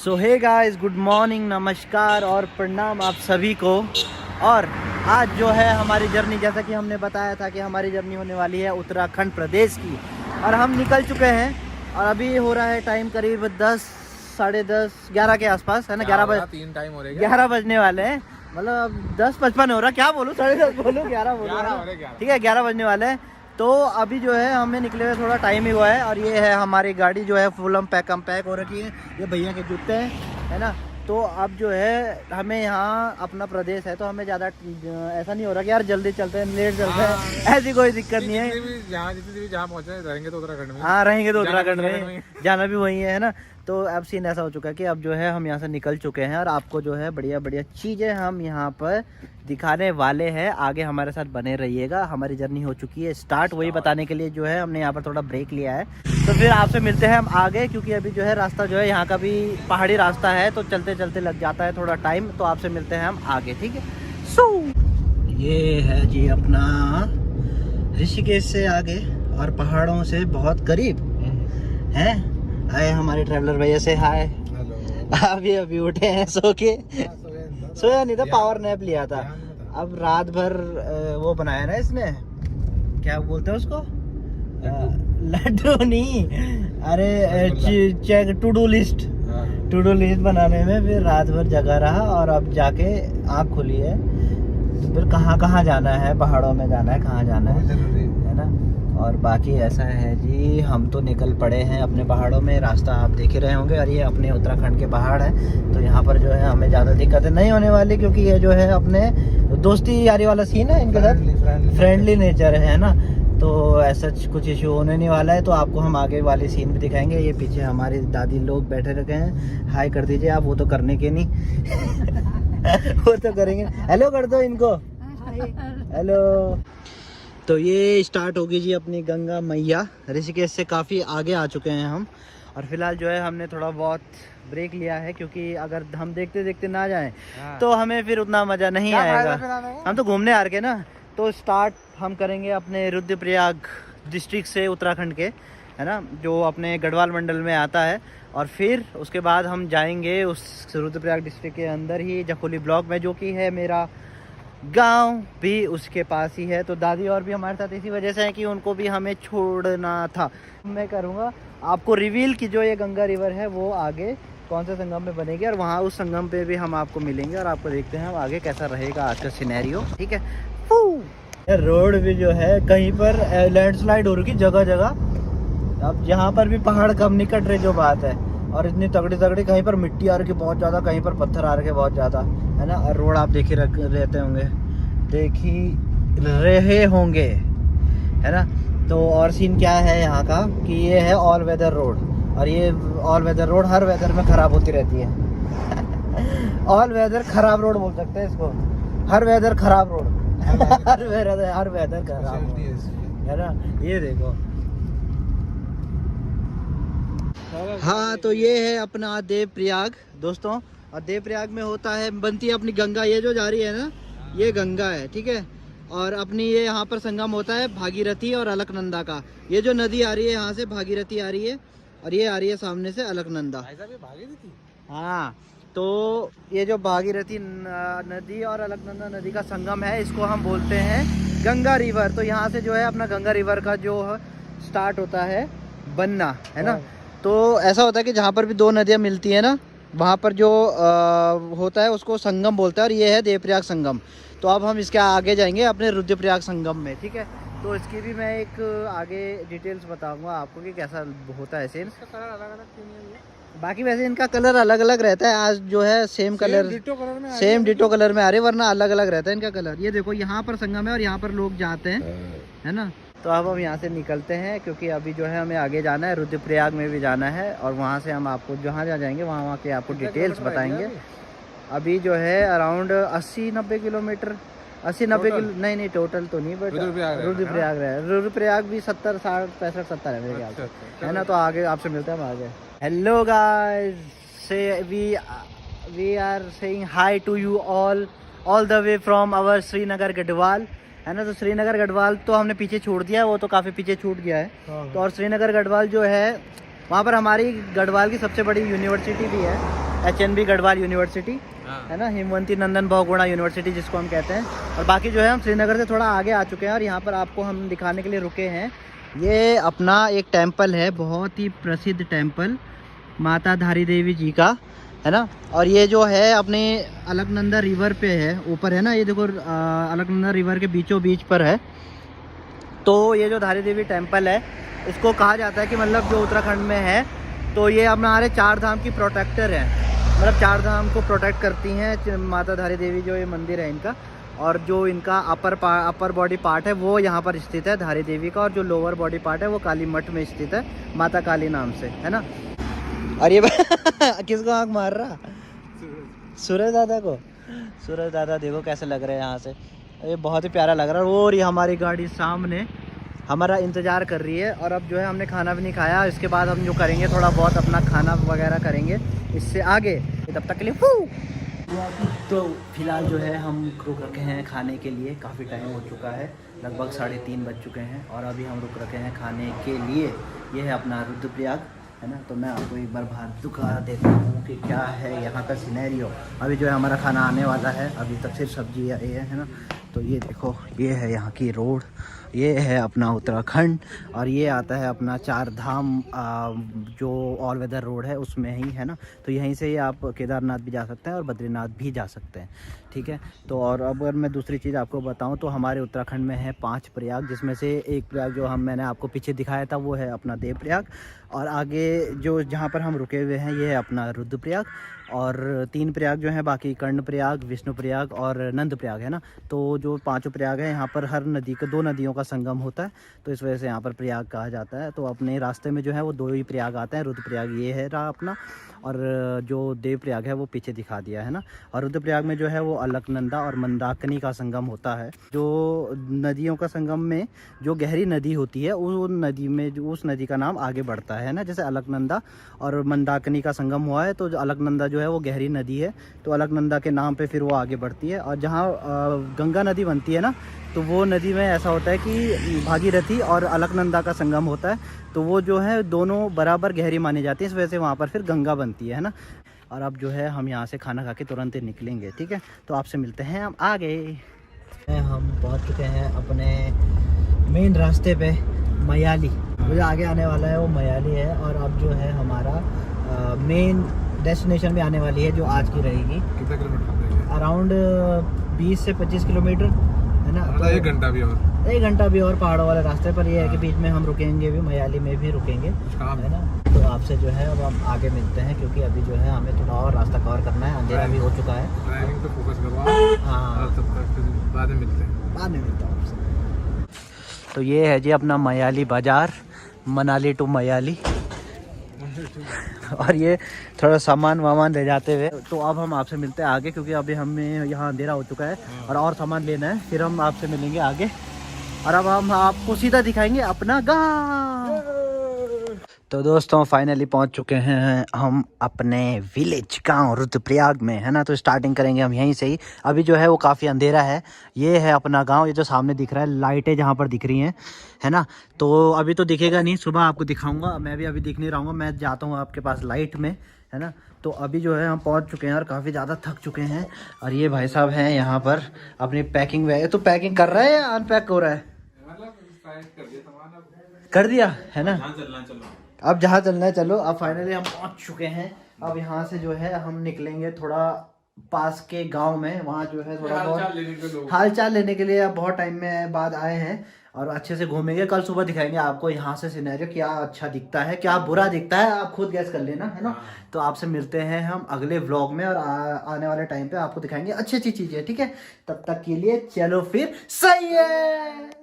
सो hey guys, good morning, नमस्कार और प्रणाम आप सभी को। और आज जो है हमारी जर्नी, जैसा कि हमने बताया था कि हमारी जर्नी होने वाली है उत्तराखंड प्रदेश की, और हम निकल चुके हैं। और अभी हो रहा है टाइम करीब 10, साढ़े 10, 11 के आसपास है ना। 11 बजे 11 बजने वाले हैं, मतलब 10:55 हो रहा, क्या बोलूँ, 10:30 बोलूँ, 11 बोलूँ, ठीक है 11 बजने वाले हैं। तो अभी जो है हमें निकले हुए थोड़ा टाइम ही हुआ है। और ये है हमारी गाड़ी जो है फुल पैक हो रखी है। ये भैया के जूते हैं, है ना। तो अब जो है हमें यहाँ अपना प्रदेश है, तो हमें ज़्यादा ऐसा नहीं हो रहा कि यार जल्दी चलते हैं, लेट चलते हैं, ऐसी कोई दिक्कत नहीं है। जहाँ पहुँचे रहेंगे तो उत्तराखंड में। हाँ, रहेंगे तो उत्तराखंड में, जाना भी वही है ना। तो अब सीन ऐसा हो चुका है कि अब जो है हम यहाँ से निकल चुके हैं, और आपको जो है बढ़िया बढ़िया चीज़ें हम यहाँ पर दिखाने वाले हैं। आगे हमारे साथ बने रहिएगा। हमारी जर्नी हो चुकी है स्टार्ट, वही बताने के लिए जो है हमने यहाँ पर थोड़ा ब्रेक लिया है। तो फिर आपसे मिलते हैं हम आगे, क्योंकि अभी जो है रास्ता जो है यहाँ का भी पहाड़ी रास्ता है, तो चलते चलते लग जाता है थोड़ा टाइम। तो आपसे मिलते हैं हम आगे, ठीक है। सो ये है जी अपना ऋषिकेश से आगे और पहाड़ों से बहुत करीब है। हाय हमारे ट्रैवलर भैया से हाय। अभी उठे हैं सो के, सोया नहीं था, पावर नैप लिया था। अब रात भर वो बनाया ना इसने, क्या बोलते हैं उसको, लड्डू नहीं, अरे चेक टू डू लिस्ट बनाने में फिर रात भर जगा रहा। और अब जाके आँख खुली है, तो फिर कहाँ जाना है, पहाड़ों में जाना है, कहाँ जाना है ना। और बाकी ऐसा है जी, हम तो निकल पड़े हैं अपने पहाड़ों में। रास्ता आप देख ही रहे होंगे, और ये अपने उत्तराखंड के पहाड़ हैं। तो यहाँ पर जो है हमें ज़्यादा दिक्कतें नहीं होने वाली, क्योंकि ये जो है अपने दोस्ती यारी वाला सीन है, इनके साथ फ्रेंडली नेचर है ना। तो ऐसा कुछ इशू होने नहीं वाला है। तो आपको हम आगे वाली सीन भी दिखाएंगे। ये पीछे हमारी दादी लोग बैठे रखे हैं, हाय कर दीजिए आप, वो तो करने के नहीं वो तो करेंगे, हेलो कर दो इनको, हेलो। तो ये स्टार्ट होगी जी अपनी गंगा मैया। ऋषिकेश से काफ़ी आगे आ चुके हैं हम, और फिलहाल जो है हमने थोड़ा बहुत ब्रेक लिया है, क्योंकि अगर हम देखते देखते ना जाएं तो हमें फिर उतना मज़ा नहीं आएगा। हम तो घूमने आ रहे ना। तो स्टार्ट हम करेंगे अपने रुद्रप्रयाग डिस्ट्रिक्ट से, उत्तराखंड के, है ना, जो अपने गढ़वाल मंडल में आता है। और फिर उसके बाद हम जाएंगे उस रुद्रप्रयाग डिस्ट्रिक्ट के अंदर ही जखोली ब्लॉक में, जो कि है मेरा गांव भी उसके पास ही है। तो दादी और भी हमारे साथ इसी वजह से है कि उनको भी हमें छोड़ना था। मैं करूँगा आपको रिवील कि जो ये गंगा रिवर है वो आगे कौन से संगम में बनेगी, और वहाँ उस संगम पे भी हम आपको मिलेंगे, और आपको देखते हैं हम आगे कैसा रहेगा आज का सिनेरियो, ठीक है। रोड भी जो है कहीं पर लैंडस्लाइड हो रही जगह जगह। अब यहाँ पर भी पहाड़ कम नहीं कट रहे, जो बात है। और इतनी तगड़ी कहीं पर मिट्टी आ रही है बहुत ज़्यादा, कहीं पर पत्थर आ रहे हैं बहुत ज़्यादा, है ना। और रोड आप देख ही रहे होंगे, है ना। तो और सीन क्या है यहाँ का कि ये है ऑल वेदर रोड, और ये ऑल वेदर रोड हर वेदर में ख़राब होती रहती है ऑल वेदर ख़राब रोड बोल सकते हैं इसको, हर वेदर ख़राब रोड हर वेदर ख़राब, है ना। ये देखो, हाँ, तो ये है अपना देवप्रयाग दोस्तों। और देवप्रयाग में होता है, बनती है अपनी गंगा, ये जो जा रही है ना, ये गंगा है, ठीक है। और अपनी ये यहाँ पर संगम होता है भागीरथी और अलकनंदा का। ये जो नदी आ रही है यहाँ से भागीरथी आ रही है, और ये आ रही है सामने से अलकनंदा। हाँ, तो ये जो भागीरथी नदी और अलकनंदा नदी का संगम है, इसको हम बोलते हैं गंगा रिवर। तो यहाँ से जो है अपना गंगा रिवर का जो स्टार्ट होता है बनना, है ना। तो ऐसा होता है कि जहाँ पर भी दो नदियाँ मिलती है ना, वहाँ पर जो होता है उसको संगम बोलता है, और ये है देवप्रयाग संगम। तो अब हम इसके आगे जाएंगे अपने रुद्रप्रयाग संगम में, ठीक है। तो इसकी भी मैं एक आगे डिटेल्स बताऊंगा आपको कि कैसा होता है सीन। इसका कलर अलग अलग क्यों नहीं है? बाकी वैसे इनका कलर अलग अलग रहता है। आज जो है सेम डिटो कलर में आ रहे, वरना अलग अलग रहता है इनका कलर। ये देखो, यहाँ पर संगम है और यहाँ पर लोग जाते हैं, है ना। तो अब हम यहाँ से निकलते हैं, क्योंकि अभी जो है हमें आगे जाना है, रुद्रप्रयाग में भी जाना है। और वहाँ से हम आपको जहाँ जाएंगे वहाँ के आपको डिटेल्स बताएंगे। अभी जो है अराउंड 80-90 किलोमीटर, 80-90 किलो नहीं टोटल तो नहीं, बट रुद्रप्रयाग भी 70, 60, 65, 70 है मेरे ख्याल से, है ना। तो आगे आपसे मिलते हैं हम आगे। Hello guys, say we are saying hi to you all the way from our Srinagar Garhwal, है ना। तो श्रीनगर गढ़वाल तो हमने पीछे छोड़ दिया है, वो तो काफ़ी पीछे छूट गया है। तो और श्रीनगर गढ़वाल जो है, वहाँ पर हमारी गढ़वाल की सबसे बड़ी यूनिवर्सिटी भी है, HNB गढ़वाल यूनिवर्सिटी है ना, हिमवंती नंदन बहुगुणा यूनिवर्सिटी जिसको हम कहते हैं। और बाकी जो है हम श्रीनगर से थोड़ा आगे आ चुके हैं और यहाँ पर आपको हम दिखाने के लिए रुके हैं। ये अपना एक टेम्पल है, बहुत ही प्रसिद्ध टेम्पल माता धारी देवी जी का है ना। और ये जो है अपने अलकनंदा रिवर पे है, ऊपर है ना, ये देखो अलकनंदा रिवर के बीचों बीच पर है। तो ये जो धारी देवी टेम्पल है, इसको कहा जाता है कि मतलब जो उत्तराखंड में है, तो ये हमारे 4 धाम की प्रोटेक्टर है, मतलब 4 धाम को प्रोटेक्ट करती हैं माता धारी देवी। जो ये मंदिर है इनका, और जो इनका अपर बॉडी पार्ट है वो यहाँ पर स्थित है धारी देवी का, और जो लोअर बॉडी पार्ट है वो काली मठ में स्थित है, माता काली नाम से है ना। और ये किसको आँख मार रहा? सूरज दादा को। सूरज दादा देखो कैसे लग रहे हैं यहाँ से, ये बहुत ही प्यारा लग रहा है। और ये हमारी गाड़ी सामने हमारा इंतज़ार कर रही है। और अब जो है हमने खाना भी नहीं खाया, इसके बाद हम जो करेंगे थोड़ा बहुत अपना खाना वगैरह करेंगे इससे आगे, तब तक के लिए तो फिलहाल जो है हम रुक रखे हैं खाने के लिए। काफ़ी टाइम हो चुका है, लगभग 3:30 बज चुके हैं और अभी हम रुक रखे हैं खाने के लिए। ये है अपना रुद्रप्रयाग है ना। तो मैं आपको एक बार बाहर दिखा देता हूँ कि क्या है यहाँ का सिनेरियो। अभी जो है हमारा खाना आने वाला है, अभी तक सिर्फ सब्जी आई है ना। तो ये देखो, ये है यहाँ की रोड, ये है अपना उत्तराखंड, और ये आता है अपना 4 धाम जो ऑल वेदर रोड है उसमें ही है ना। तो यहीं से ही आप केदारनाथ भी जा सकते हैं और बद्रीनाथ भी जा सकते हैं, ठीक है। तो और अगर मैं दूसरी चीज़ आपको बताऊं तो हमारे उत्तराखंड में है 5 प्रयाग, जिसमें से एक प्रयाग जो मैंने आपको पीछे दिखाया था वो है अपना देवप्रयाग, और आगे जो जहाँ पर हम रुके हुए हैं ये है अपना रुद्रप्रयाग, और 3 प्रयाग जो हैं बाकी कर्णप्रयाग, विष्णुप्रयाग और नंदप्रयाग है ना। तो जो 5 प्रयाग हैं यहाँ पर हर नदी का 2 नदियों का संगम होता है, तो इस वजह से यहाँ पर प्रयाग कहा जाता है। तो अपने रास्ते में जो है वो 2 ही प्रयाग आते हैं, रुद्रप्रयाग ये है रहा अपना, और जो देवप्रयाग है वो पीछे दिखा दिया है ना। और रुद्रप्रयाग में जो है वो अलकनंदा और मंदाकिनी का संगम होता है। जो नदियों का संगम में जो गहरी नदी होती है उस नदी में जो उस नदी का नाम आगे बढ़ता है ना। जैसे अलकनंदा और मंदाकिनी का संगम हुआ है, तो जो अलकनंदा जो है वो गहरी नदी है, तो अलकनंदा के नाम पे फिर वो आगे बढ़ती है। और जहाँ गंगा नदी बनती है ना, तो वो नदी में ऐसा होता है कि भागीरथी और अलकनंदा का संगम होता है, तो वो जो है दोनों बराबर गहरी मानी जाती है, इस वजह से वहाँ पर फिर गंगा बनती है ना। और अब जो है हम यहाँ से खाना खा के तुरंत ही निकलेंगे, ठीक है। तो आपसे मिलते हैं हम आगे। हम पहुँच चुके हैं अपने मेन रास्ते पे, मयाली। जो आगे आने वाला है वो मयाली है, और अब जो है हमारा मेन डेस्टिनेशन भी आने वाली है जो आज की रहेगी। कितना किलोमीटर? अराउंड 20 से 25 किलोमीटर है ना। तो 1 घंटा भी और पहाड़ों वाले रास्ते पर। ये है कि बीच में हम रुकेंगे भी, मयाली में भी रुकेंगे है ना। तो आपसे जो है अब हम आगे मिलते हैं, क्योंकि अभी जो है हमें थोड़ा और रास्ता कवर करना है, अंधेरा भी हो चुका है। ड्राइविंग पे फोकस करो। हाँ, बाद में मिलते हैं आपसे। तो ये है जी अपना मयाली बाज़ार, मनाली टू मयाली। और ये थोड़ा सामान वामान ले जाते हुए, तो अब हम आपसे मिलते हैं आगे, क्योंकि अभी हमें यहाँ अंधेरा हो चुका है और सामान लेना है, फिर हम आपसे मिलेंगे आगे। और अब हम आपको सीधा दिखाएंगे अपना गाँव। तो दोस्तों फाइनली पहुँच चुके हैं हम अपने विलेज गाँव रुद्रप्रयाग में है ना। तो स्टार्टिंग करेंगे हम यहीं से ही। अभी जो है वो काफ़ी अंधेरा है। ये है अपना गांव, ये जो सामने दिख रहा है, लाइटें जहाँ पर दिख रही हैं है ना। तो अभी तो दिखेगा नहीं, सुबह आपको दिखाऊंगा। मैं भी अभी दिख नहीं रहूँगा, मैं जाता हूँ आपके पास लाइट में है ना। तो अभी जो है हम पहुँच चुके हैं और काफ़ी ज़्यादा थक चुके हैं। और ये भाई साहब हैं यहाँ पर अपनी पैकिंग वे। तो पैकिंग कर रहा है या अनपैक हो रहा है? कर दिया है ना। अब जहाँ चलना है चलो। अब फाइनली हम पहुँच चुके हैं। अब यहाँ से जो है हम निकलेंगे थोड़ा पास के गांव में, वहाँ जो है थोड़ा बहुत हाल चाल लेने के लिए। अब बहुत टाइम में बाद आए हैं और अच्छे से घूमेंगे। कल सुबह दिखाएंगे आपको यहाँ से सिनेरियो, क्या अच्छा दिखता है क्या बुरा दिखता है, आप खुद गैस कर लेना है ना। तो आपसे मिलते हैं हम अगले व्लॉग में, और आने वाले टाइम पे आपको दिखाएंगे अच्छी अच्छी चीजें, ठीक है। तब तक के लिए चलो फिर, सही है।